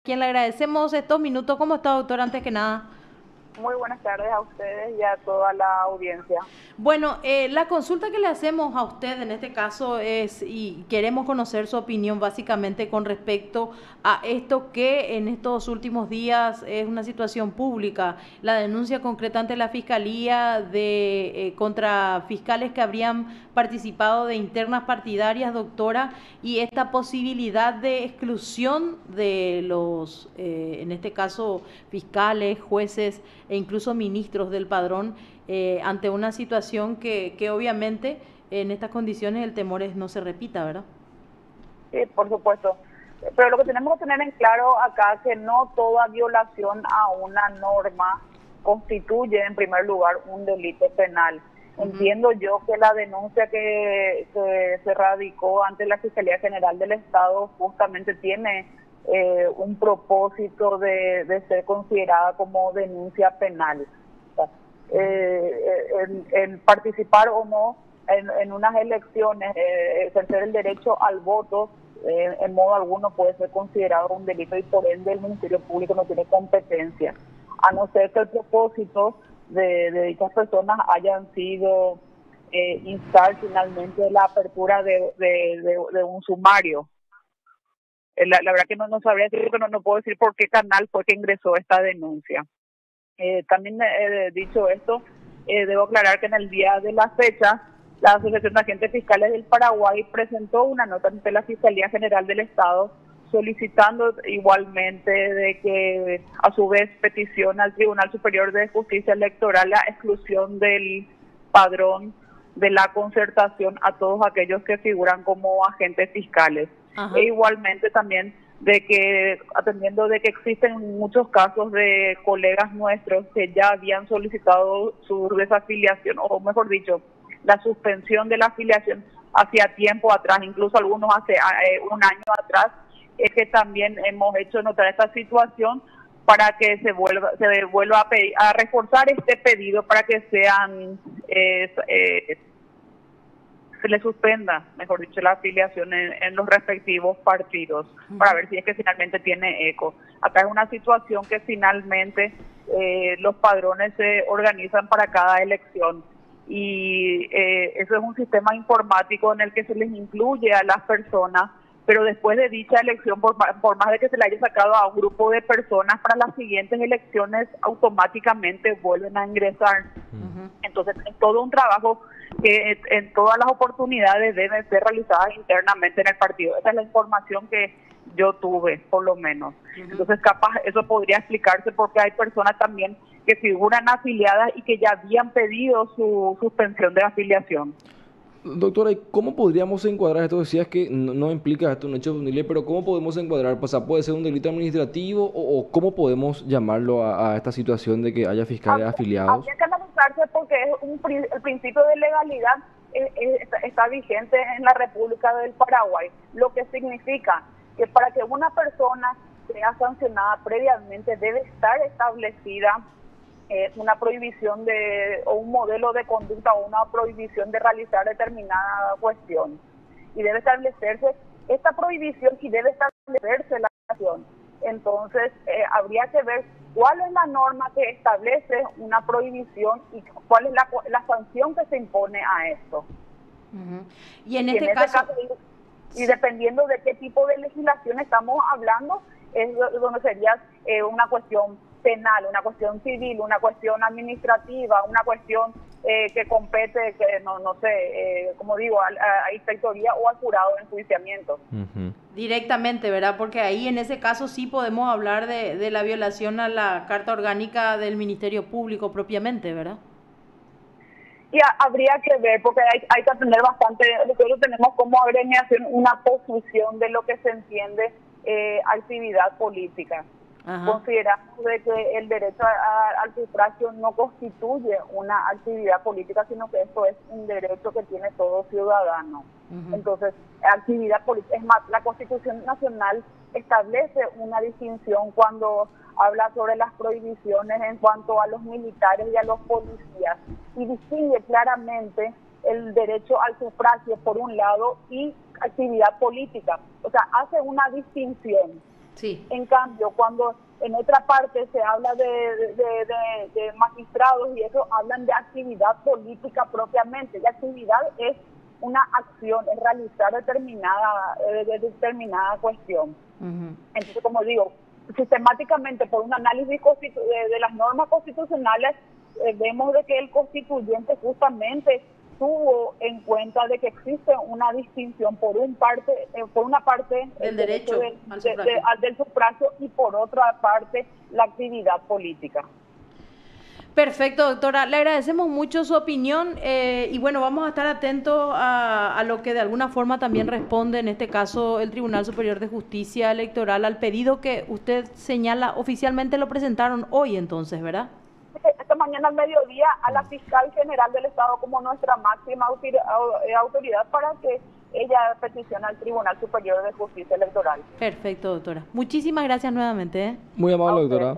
quien le agradecemos estos minutos. ¿Cómo está, doctor? Antes que nada. Muy buenas tardes a ustedes y a toda la audiencia. Bueno, la consulta que le hacemos a usted en este caso es, y queremos conocer su opinión básicamente con respecto a esto que en estos últimos días es una situación pública, la denuncia concreta ante la Fiscalía de contra fiscales que habrían participado de internas partidarias, doctora, y esta posibilidad de exclusión de los, en este caso, fiscales, jueces e incluso ministros del padrón, ante una situación que obviamente en estas condiciones el temor es no se repita, ¿verdad? Sí, por supuesto. Pero lo que tenemos que tener en claro acá es que no toda violación a una norma constituye en primer lugar un delito penal. Entiendo yo que la denuncia que se radicó ante la Fiscalía General del Estado justamente tiene un propósito de ser considerada como denuncia penal. En participar o no en unas elecciones, ejercer el derecho al voto, en modo alguno puede ser considerado un delito y por ende el Ministerio Público no tiene competencia, a no ser que el propósito de dichas personas hayan sido instar finalmente la apertura de un sumario. La verdad que no sabría decir, que no puedo decir por qué canal fue que ingresó esta denuncia. También dicho esto, debo aclarar que en el día de la fecha, la Asociación de Agentes Fiscales del Paraguay presentó una nota ante la Fiscalía General del Estado solicitando igualmente de que a su vez peticiona al Tribunal Superior de Justicia Electoral la exclusión del padrón de la concertación a todos aquellos que figuran como agentes fiscales. Ajá. E igualmente también de que, atendiendo de que existen muchos casos de colegas nuestros que ya habían solicitado su desafiliación, o mejor dicho, la suspensión de la afiliación hacía tiempo atrás, incluso algunos hace un año atrás, es que también hemos hecho notar esta situación para que se vuelva a reforzar este pedido para que sean se le suspenda, mejor dicho, la afiliación en los respectivos partidos, para ver si es que finalmente tiene eco. Acá es una situación que finalmente los padrones se organizan para cada elección y eso es un sistema informático en el que se les incluye a las personas, pero después de dicha elección, por más de que se le haya sacado a un grupo de personas, para las siguientes elecciones automáticamente vuelven a ingresar. Entonces, es todo un trabajo que en todas las oportunidades deben ser realizadas internamente en el partido. Esa es la información que yo tuve, por lo menos. Entonces, capaz eso podría explicarse porque hay personas también que figuran afiliadas y que ya habían pedido su suspensión de afiliación. Doctora, ¿y cómo podríamos encuadrar esto? Decías que no implica esto un hecho punible, pero ¿cómo podemos encuadrar? O sea, ¿puede ser un delito administrativo o cómo podemos llamarlo a esta situación de que haya fiscales afiliados? Habría que analizarse porque el principio de legalidad está vigente en la República del Paraguay, lo que significa que para que una persona sea sancionada previamente debe estar establecida una prohibición o un modelo de conducta o una prohibición de realizar determinada cuestión. Y debe establecerse esta prohibición y debe establecerse la acción. Entonces, habría que ver cuál es la norma que establece una prohibición y cuál es la sanción que se impone a esto. Y en este caso y dependiendo de qué tipo de legislación estamos hablando, es donde sería una cuestión penal, una cuestión civil, una cuestión administrativa, una cuestión que compete, que no sé, como digo, a inspectoría o al jurado de enjuiciamiento. Directamente, ¿verdad? Porque ahí en ese caso sí podemos hablar de la violación a la Carta Orgánica del Ministerio Público propiamente, ¿verdad? Y habría que ver, porque hay que atender bastante, nosotros tenemos como agremiación una posición de lo que se entiende actividad política. Consideramos de que el derecho al sufragio no constituye una actividad política, sino que esto es un derecho que tiene todo ciudadano. Entonces, actividad política, es más, la Constitución Nacional establece una distinción cuando habla sobre las prohibiciones en cuanto a los militares y a los policías, y distingue claramente el derecho al sufragio por un lado y actividad política. O sea, hace una distinción. Sí. En cambio, cuando en otra parte se habla de magistrados y eso, hablan de actividad política propiamente. La actividad es una acción, es realizar determinada cuestión. Entonces, como digo, sistemáticamente por un análisis de las normas constitucionales, vemos de que el constituyente justamente tuvo en cuenta de que existe una distinción por una parte el derecho del sufragio y por otra parte la actividad política. Perfecto, doctora. Le agradecemos mucho su opinión y bueno, vamos a estar atentos a lo que de alguna forma también responde, en este caso, el Tribunal Superior de Justicia Electoral al pedido que usted señala. Oficialmente lo presentaron hoy entonces, ¿verdad? Esta mañana al mediodía a la fiscal general del Estado como nuestra máxima autoridad para que ella peticione al Tribunal Superior de Justicia Electoral. Perfecto, doctora. Muchísimas gracias nuevamente. Muy amable, doctora.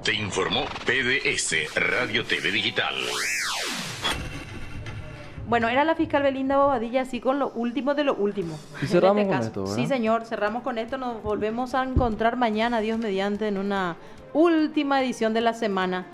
Te informó PDS Radio TV Digital. Bueno, era la fiscal Belinda Bobadilla, así con lo último de lo último. Y cerramos con esto, ¿verdad? Sí, señor, cerramos con esto. Nos volvemos a encontrar mañana, Dios mediante, en una última edición de la semana.